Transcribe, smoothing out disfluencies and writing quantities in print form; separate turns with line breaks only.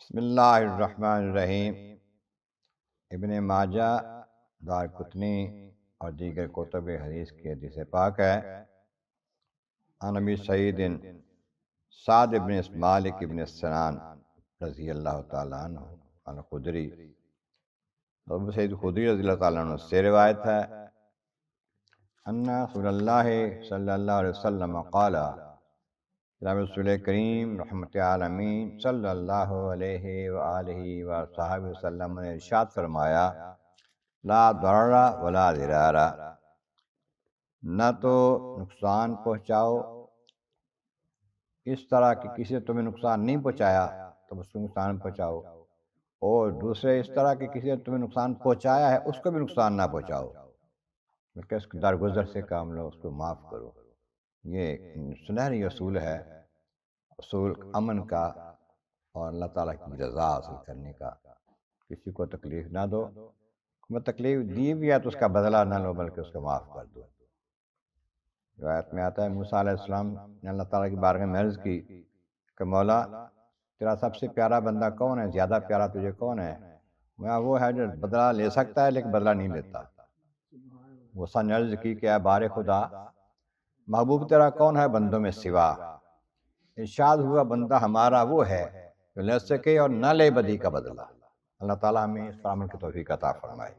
بسم اللہ الرحمن الرحیم۔ ابن ماجہ، دارقطنی اور دیگر کتب حدیث کی حدیث پاک ہے۔ عن ابی سعید سعد ابن مالک ابن سنان رضی اللہ تعالیٰ عنہ عن خدری، ابو سعید خدری رضی اللہ تعالیٰ عنہ سے روایت ہے ان رسول اللہ صلی اللہ علیہ وسلم قال، جناب رسول کریم رحمت عالمین صلی اللہ علیہ وآلہ وصحبہ وسلم نے ارشاد فرمایا، لا ضرر ولا ضرار، نہ تو نقصان پہنچاؤ اس طرح کہ کسی نے تمہیں نقصان نہیں پہنچایا تم اس کو نقصان پہنچاؤ، اور دوسرے اس طرح کہ کسی نے تمہیں نقصان پہنچایا ہے اس کو بھی نقصان نہ پہنچاؤ، بلکہ اس کے درگزر سے کام لو، اس کو معاف کرو۔ یہ سنہری اصول ہے، اصول امن کا اور اللہ تعالیٰ کی رضا حاصل کرنے کا۔ کسی کو تکلیف نہ دو، میں تکلیف دی بھی ہے تو اس کا بدلہ نہ لو بلکہ اس کو معاف کر دو۔ روایت میں آتا ہے موسیٰ علیہ السلام نے اللہ تعالیٰ کی بارگاہ میں عرض کی کہ مولا تیرا سب سے پیارا بندہ کون ہے، زیادہ پیارا تجھے کون ہے؟ میں وہ ہے جو بدلہ لے سکتا ہے لیکن بدلہ نہیں لیتا۔ موسیٰ نے عرض کی کہ اے بار خدا، محبوب تیرا کون ہے بندوں میں سوا؟ ارشاد ہوا بندہ ہمارا وہ ہے جو لے سکے اور نہ لے بدی کا بدلہ۔ اللہ تعالیٰ ہمیں اس پر عمل کی توفیق عطا فرمائے۔